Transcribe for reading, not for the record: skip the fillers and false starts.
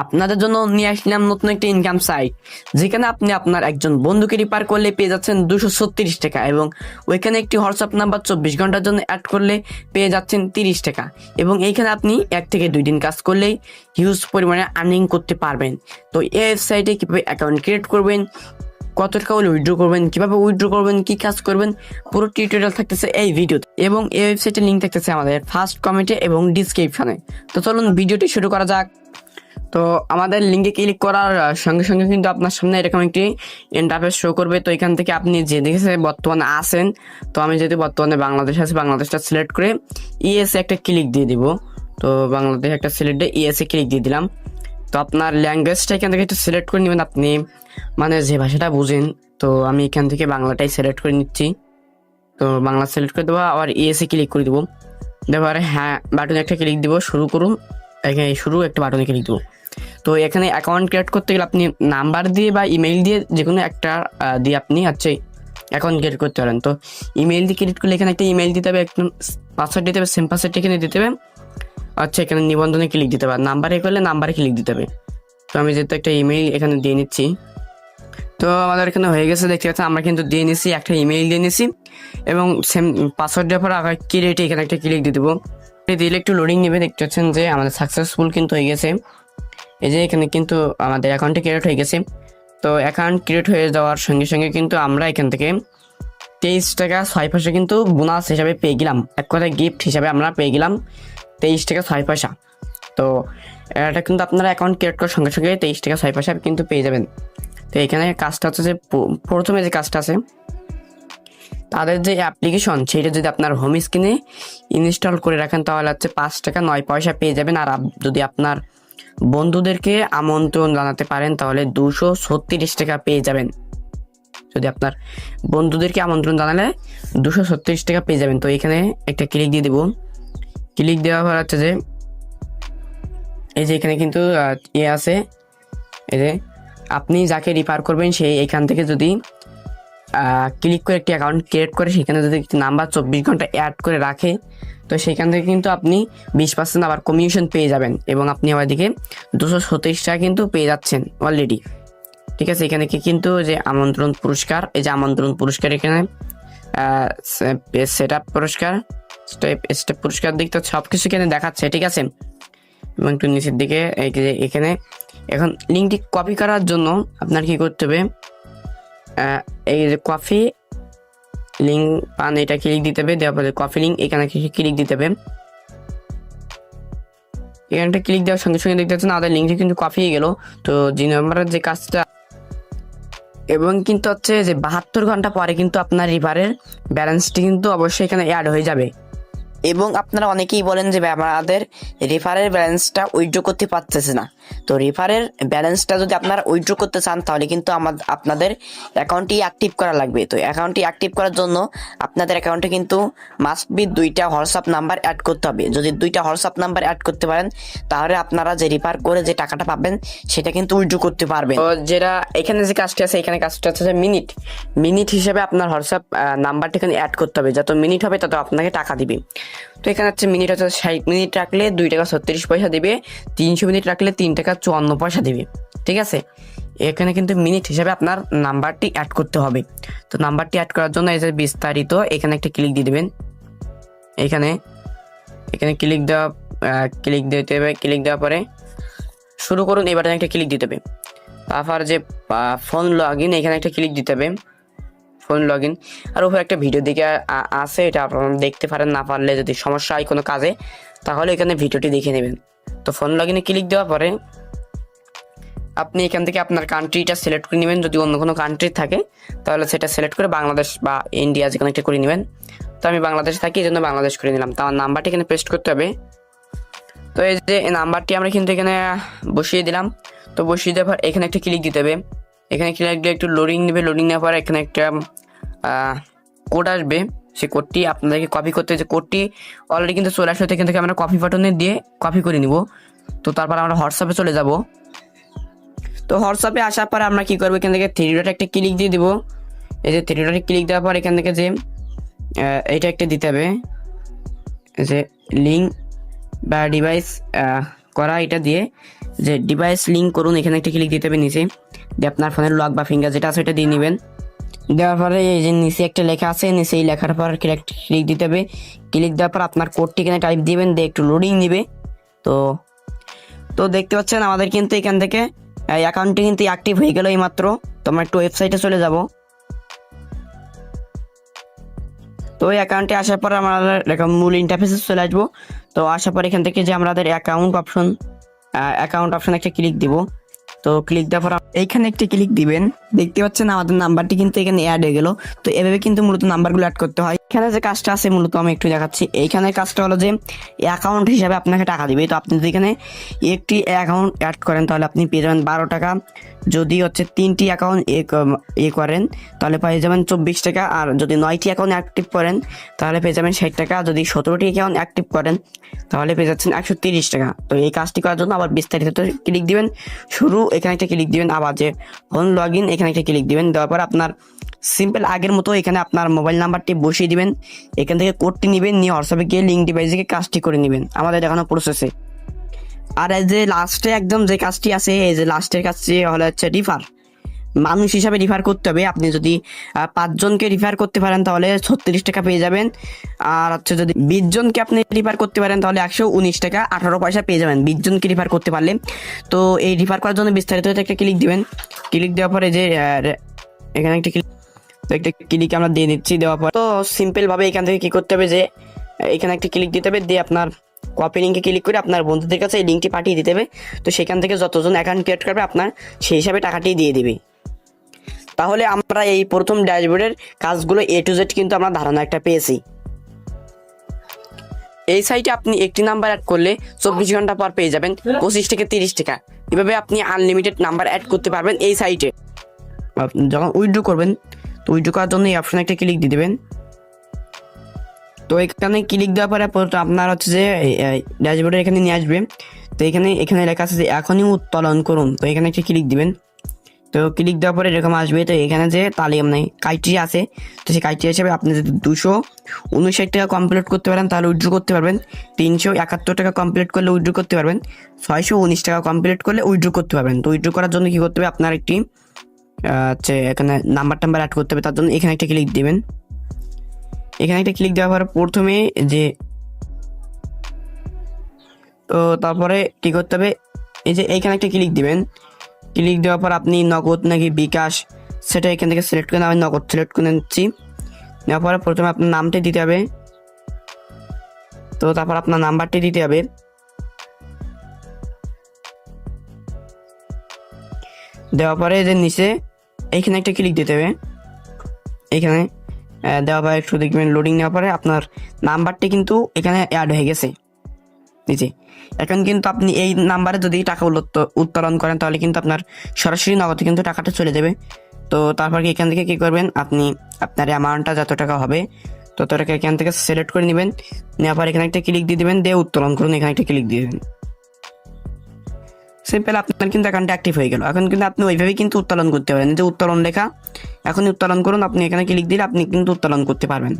আপনাদের জন্য নিয়ে আসলাম নতুন একটা ইনকাম সাইট, যেখানে আপনি আপনার একজন বন্ধুকে রিপার করলে পেয়ে যাচ্ছেন 236 টাকা, এবং ওইখানে একটি হোয়াটসঅ্যাপ নাম্বার 24 ঘন্টার জন্য অ্যাড করলে পেয়ে যাচ্ছেন 30 টাকা। এবং এইখানে আপনি 1 থেকে 2 দিন কাজ করলেই হিউজ পরিমাণে আর্নিং করতে পারবেন। তো এই ওয়েবসাইটে কীভাবে অ্যাকাউন্ট ক্রিয়েট করবেন, কত টাকা হলে উইথড্র করবেন, কিভাবে উইথড্র করবেন, কি কাজ করবেন, পুরো টিউটোরিয়াল থাকতেছে এই ভিডিওতে। এবং এই ওয়েবসাইটের লিঙ্ক থাকতেছে আমাদের ফার্স্ট কমেন্টে এবং ডিসক্রিপশনে। তো চলুন ভিডিওটি শুরু করা যাক। তো আমাদের লিঙ্কে ক্লিক করার সঙ্গে সঙ্গে কিন্তু আপনার সামনে এরকম একটি ইন্টারফেস শো করবে। তো এখান থেকে আপনি যে দেশে বর্তমানে আছেন, তো আমি যদি বর্তমানে বাংলাদেশ আছি, বাংলাদেশটা সিলেক্ট করে ইএসএ একটা ক্লিক দিয়ে দিব। তো বাংলাদেশ একটা সিলেক্ট দিয়ে ইএসএ ক্লিক দিয়ে দিলাম। তো আপনার ল্যাঙ্গুয়েজটা এখান থেকে একটু সিলেক্ট করে নেবেন, আপনি মানে যে ভাষাটা বুঝেন। তো আমি এখান থেকে বাংলাটাই সিলেক্ট করে নিচ্ছি। তো বাংলা সিলেক্ট করে দেবো, আবার ইএসএ ক্লিক করে দেবো। দেওয়ার হ্যাঁ বাটনে একটা ক্লিক দিব, শুরু করুন। এখানে শুরু একটা বাটনে ক্লিক দেবো। তো এখানে অ্যাকাউন্ট ক্রিয়েট করতে গেলে আপনি নাম্বার দিয়ে বা ইমেইল দিয়ে যে কোনো একটা দিয়ে আপনি অ্যাকাউন্ট ক্রিয়েট করতে পারেন। তো ইমেইল দিয়ে ক্রিয়েট করলে এখানে একটা ইমেইল দিতে হবে, একদম পাসওয়ার্ড দিতে হবে, সেম পাসওয়ার্ড এখানে দিতে হবে। এখানে নিবন্ধনে ক্লিক দিতে হবে, নাম্বারে করলে নাম্বারে ক্লিক দিতে হবে। তো আমি যেহেতু একটা ইমেইল এখানে দিয়ে নিচ্ছি। তো আমাদের এখানে হয়ে গেছে, দেখতে পাচ্ছেন আমরা কিন্তু দিয়ে নিচ্ছি, একটা ইমেইল দিয়ে নিচ্ছি এবং সেম পাসওয়ার্ড দেওয়ার পর আবার ক্রিয়েটে এখানে একটা ক্লিক দিয়ে দেবো। দিলে একটু লোডিং নেবে, দেখতে পাচ্ছেন যে আমাদের সাকসেসফুল কিন্তু হয়ে গেছে। এই যে এখানে কিন্তু আমাদের অ্যাকাউন্টে ক্রিয়েট হয়ে গেছে। তো অ্যাকাউন্ট ক্রিয়েট হয়ে যাওয়ার সঙ্গে সঙ্গে কিন্তু আমরা এখান থেকে 23 টাকা 6 পয়সা কিন্তু বোনাস হিসাবে পেয়ে গেলাম। এক কথায় গিফট হিসাবে আমরা পেয়ে গেলাম 23 টাকা 6 পয়সা। তো এটা কিন্তু আপনারা অ্যাকাউন্ট ক্রিয়েট করার সঙ্গে সঙ্গে 23 টাকা 6 পয়সা কিন্তু পেয়ে যাবেন। তো এখানে কাজটা হচ্ছে যে প্রথমে যে কাজটা আছে, তাদের যে অ্যাপ্লিকেশন সেটা যদি আপনার হোম স্ক্রিনে ইনস্টল করে রাখেন তাহলে 5 টাকা 9 পয়সা পেয়ে যাবেন। আর যদি আপনার বন্ধুদেরকে আমন্ত্রণ জানাতে পারেন তাহলে 236 টাকা পেয়ে যাবেন। যদি আপনার বন্ধুদেরকে আমন্ত্রণ জানালে 236 টাকা পেয়ে যাবেন। তো এখানে একটা ক্লিক দিয়ে দেবো। ক্লিক দেওয়ার পর যে এই যে এখানে কিন্তু আছে, এই যে আপনি যাকে রিফার করবেন সেই এখান থেকে যদি ক্লিক করে একটি অ্যাকাউন্ট ক্রিয়েট করে সেখানে যদি নাম্বার 24 ঘন্টা অ্যাড করে রাখে, তো সেখান থেকে কিন্তু আপনি 20% আবার কমিশন পেয়ে যাবেন। এবং আপনি আমার দিকে 236 টাকা কিন্তু পেয়ে যাচ্ছেন অলরেডি। ঠিক আছে, এখানে কিন্তু যে আমন্ত্রণ পুরস্কার, এই যে আমন্ত্রণ পুরস্কার, এখানে সেট আপ পুরস্কার, স্টেপ পুরস্কার দিক তো সব কিছু এখানে দেখাচ্ছে। ঠিক আছে, এবং একটু নিচের দিকে এখানে এখন লিঙ্কটি কপি করার জন্য আপনার কি করতে হবে, এই যে কপি লিঙ্ক পান এটা ক্লিক দিতে হবে। দেওয়ার পরে কপি লিঙ্ক এখানে ক্লিক দিতে হবে। এখানটা ক্লিক দেওয়ার সঙ্গে সঙ্গে দেখতে পাচ্ছেন আমাদের লিঙ্কটি কিন্তু কপি হয়ে গেল। তো যে নম্বরের যে কাজটা, এবং কিন্তু হচ্ছে যে 72 ঘন্টা পরে কিন্তু আপনার রিফারের ব্যালেন্সটি কিন্তু অবশ্যই এখানে অ্যাড হয়ে যাবে। এবং আপনারা অনেকেই বলেন যে আমাদের রেফারের ব্যালেন্সটা উইথড্র করতে পারতেছে না। তো রেফারের ব্যালেন্সটা যদি আপনারা উইথড্র করতে চান তাহলে কিন্তু আপনাদের অ্যাকাউন্টটি অ্যাক্টিভ করা লাগবে। তো অ্যাকাউন্টটি অ্যাক্টিভ করার জন্য আপনাদের অ্যাকাউন্টে কিন্তু মাস্ট বি 2টা হোয়াটসঅ্যাপ নাম্বার অ্যাড করতে হবে। যদি 2টা হোয়াটসঅ্যাপ নাম্বার অ্যাড করতে পারেন তাহলে আপনারা যে রেফার করে যে টাকাটা পাবেন সেটা কিন্তু উইথড্র করতে পারবেন। তো যেটা এখানে যে কাজটি আছে, এখানে কাজটা হচ্ছে যে মিনিট হিসেবে আপনার হোয়াটসঅ্যাপ নাম্বারটা এখানে অ্যাড করতে হবে। যত মিনিট হবে তত আপনাকে টাকা দিবে। তো এখানে হচ্ছে মিনিট হচ্ছে 60 মিনিট রাখলে 2 টাকা 36 পয়সা দেবে, 300 মিনিট রাখলে 3 টাকা 54 পয়সা দেবে। ঠিক আছে, এখানে কিন্তু মিনিট হিসাবে আপনার নাম্বারটি অ্যাড করতে হবে। তো নাম্বারটি অ্যাড করার জন্য এই যে বিস্তারিত এখানে একটা ক্লিক দিয়ে দেবেন। এখানে ক্লিক দিতে হবে। ক্লিক দেওয়ার পরে শুরু করুন, এই বাটনে একটা ক্লিক দিতে হবে। তারপর যে ফোন লগ ইন এখানে একটা ক্লিক দিতে হবে, ফোন লগ ইন। আর উপরে একটা ভিডিও দিকে আছে, এটা আপনারা দেখতে পারেন, না পারলে যদি সমস্যা হয় কোনো কাজে তাহলে এখানে ভিডিওটি দেখে নেবেন। তো ফোন লগ ইনে ক্লিক দেওয়ার পরে আপনি এখান থেকে আপনার কান্ট্রিটা সিলেক্ট করে নেবেন। যদি অন্য কোনো কান্ট্রি থাকে তাহলে সেটা সিলেক্ট করে বাংলাদেশ বা ইন্ডিয়া যে কোনো একটা করে নেবেন। তো আমি বাংলাদেশে থাকি, এই জন্য বাংলাদেশ করে নিলাম। তো আমার নাম্বারটি এখানে পেস্ট করতে হবে। তো এই যে নাম্বারটি আমরা কিন্তু এখানে বসিয়ে দিলাম। তো বসিয়ে দেওয়ার পর এখানে একটা ক্লিক দিতে হবে। এখানে ক্লিক দিয়ে একটু লোডিং নেবে। লোডিং নেওয়ার পর এখানে একটা কোড আসবে, সেই কোডটি আপনাদেরকে কপি করতে, যে কোডটি অলরেডি কিন্তু চলে আসবে। এখান থেকে আমরা কপি বাটনে দিয়ে কপি করে নিব। তো তারপর আমরা হোয়াটসঅ্যাপে চলে যাব। তো হোয়াটসঅ্যাপে আসার পর আমরা কি করবো, এখান থেকে 3 ডট একটা ক্লিক দিয়ে দিব। এই যে 3 ডটে ক্লিক দেওয়ার পর এখান থেকে যে এইটা একটা দিতে হবে, যে লিঙ্ক বা ডিভাইস করা এটা দিয়ে যে ডিভাইস লিঙ্ক করুন, এখানে একটা ক্লিক দিতে হবে নিচে, দিয়ে আপনার ফোনের লক বা ফিঙ্গার যেটা আছে এটা দিয়ে নেবেন। দেওয়ার পরে এই যে নিচে একটা লেখা আছে, নিচে এই লেখার পর ক্লিক দিতে হবে। ক্লিক দেওয়ার পর আপনার কোডটি এখানে টাইপ দিবেন, দিয়ে একটু লোডিং নিবে। তো তো দেখতে পাচ্ছেন আমাদের কিন্তু এখান থেকে অ্যাকাউন্টটি কিন্তু অ্যাক্টিভ হয়ে গেল এইমাত্র। তো আমরা একটু ওয়েবসাইটে চলে যাব। তো ওই অ্যাকাউন্টে আসার পর আমরা এরকম মূল ইন্টারফেসে চলে আসবো। তো আসার পর এখান থেকে যে আমাদের অ্যাকাউন্ট অপশন একটা ক্লিক দিব। তো ক্লিক দেওয়ার পর এইখানে একটি ক্লিক দিবেন। দেখতে পাচ্ছেন আমাদের নাম্বারটি কিন্তু এখানে অ্যাড হয়ে গেল। তো এভাবে কিন্তু মূলত নাম্বারগুলো অ্যাড করতে হয়। এখানে যে কাজটা আছে মূলত আমি একটু দেখাচ্ছি। এইখানে কাজটা হলো যে অ্যাকাউন্ট হিসাবে আপনাকে টাকা দিবে। তো আপনি যদি এখানে একটি অ্যাকাউন্ট অ্যাড করেন তাহলে আপনি পেয়ে যাবেন 12 টাকা। যদি হচ্ছে 3টি অ্যাকাউন্ট করেন তাহলে পেয়ে যাবেন 24 টাকা। আর যদি 9টি অ্যাকাউন্ট অ্যাক্টিভ করেন তাহলে পেয়ে যাবেন 60 টাকা। যদি 17টি অ্যাকাউন্ট অ্যাক্টিভ করেন তাহলে পেয়ে যাচ্ছেন 130 টাকা। তো এই কাজটি করার জন্য আবার বিস্তারিত ক্লিক দিবেন, শুরু এখানে একটা ক্লিক দিবেন, আবার যে ফোন লগ ইন এখানে একটা ক্লিক দিবেন। দেওয়ার পর আপনার সিম্পল আগের মতো এখানে আপনার মোবাইল নাম্বারটি বসিয়ে দিবেন। এখান থেকে কোডটি নেবেন, নিয়ে হোয়াটসঅ্যাপে গিয়ে লিঙ্ক ডিভাইসে কাজটি করে নেবেন আমাদের দেখানো প্রসেসে। আর এই যে লাস্টে একদম যে কাজটি আছে, এই যে লাস্টের কাজটি হলো হচ্ছে রিফার। মানুষ হিসাবে রিফার করতে হবে। আপনি যদি 5 জনকে রিফার করতে পারেন তাহলে 36 টাকা পেয়ে যাবেন। আর হচ্ছে যদি 20 জনকে আপনি রিফার করতে পারেন তাহলে 119 টাকা 18 পয়সা পেয়ে যাবেন 20 জনকে রিফার করতে পারলে। তো এই রিফার করার জন্য বিস্তারিত একটা ক্লিক দিবেন। ক্লিক দেওয়ার পরে যে এখানে একটা ক্লিক আমরা দিয়ে দিচ্ছি। দেওয়ার পর তো সিম্পল ভাবে এখান থেকে কি করতে হবে যে এখানে একটা ক্লিক দিতে হবে, দিয়ে আপনার কপি লিঙ্কে ক্লিক করে আপনার বন্ধুদের কাছে এই লিঙ্কটি পাঠিয়ে দিতে হবে। তো সেখান থেকে যতজন অ্যাকাউন্ট ক্রিয়েট করবে আপনার সেই হিসাবে টাকাটি দিয়ে দিবে। তাহলে আমরা এই প্রথম ড্যাশবোর্ডের কাজগুলো A to Z কিন্তু আমরা ধারণা একটা পেয়েছি। এই সাইটে আপনি একটি নাম্বার অ্যাড করলে 24 ঘন্টা পর পেয়ে যাবেন 25 থেকে 30 টাকা। এভাবে আপনি আনলিমিটেড নাম্বার অ্যাড করতে পারবেন এই সাইটে। যখন উইথড্র করবেন তো উইথড্র করার জন্য এই অপশনে একটা ক্লিক দিয়ে দেবেন। তো এখানে ক্লিক দেওয়ার পরে আপনার হচ্ছে যে ড্যাশবোর্ডের এখানে নিয়ে আসবে। তো এখানে লেখা আছে যে এখনই উত্তোলন করুন। তো এখানে একটা ক্লিক দিবেন। তো ক্লিক দেওয়ার পরে এরকম আসবে। তো এখানে যে তালিকা মানে ক্রাইটেরিয়া আছে, তো সেই ক্রাইটেরিয়া হিসাবে আপনি যদি 259 টাকা কমপ্লিট করতে পারেন তাহলে উইথড্র করতে পারবেন। 371 টাকা কমপ্লিট করলে উইথড্র করতে পারবেন। 619 টাকা কমপ্লিট করলে উইথড্র করতে পারবেন। তো উইথড্র করার জন্য কি করতে হবে, আপনার একটি হচ্ছে এখানে নাম্বার অ্যাড করতে হবে। তার জন্য এখানে একটা ক্লিক দিবেন। এখানে একটা ক্লিক দেওয়ার পর প্রথমে যে তো তারপরে কি করতে হবে, এই যে এইখানে একটা ক্লিক দিবেন। ক্লিক দেওয়ার পর আপনি নগদ নাকি বিকাশ সেটা এখান থেকে সিলেক্ট করে আমি নগদ সিলেক্ট করে নিচ্ছি। নেওয়ার পরে প্রথমে আপনার নামটি দিতে হবে। তো তারপর আপনার নাম্বারটি দিতে হবে। দেওয়ার পরে যে নিচে এইখানে একটা ক্লিক দিতে হবে। এইখানে দেওয়ার পরে একটু দেখবেন লোডিং নেওয়ার পরে আপনার নাম্বারটি কিন্তু এখানে অ্যাড হয়ে গেছে নিচে। এখন কিন্তু আপনি এই নাম্বারে যদি টাকা উত্তোলন করেন তাহলে কিন্তু আপনার সরাসরি নগদে কিন্তু টাকাটা চলে যাবে। তো তারপর এখান থেকে কি করবেন, আপনি আপনার অ্যামাউন্টটা যত টাকা হবে তত টাকা এখান থেকে সিলেক্ট করে নেবেন। নেওয়ার পর এখানে একটা ক্লিক দিয়ে দেবেন, দিয়ে উত্তোলন করুন, এখানে একটা ক্লিক দিয়ে দেবেন। সিম্পল আপনার কিন্তু অ্যাকাউন্টটা অ্যাক্টিভ হয়ে গেল। এখন কিন্তু আপনি ওইভাবেই কিন্তু উত্তোলন করতে পারেন। যে উত্তোলন লেখা এখনই উত্তোলন করুন, আপনি এখানে ক্লিক দিলে আপনি কিন্তু উত্তোলন করতে পারবেন।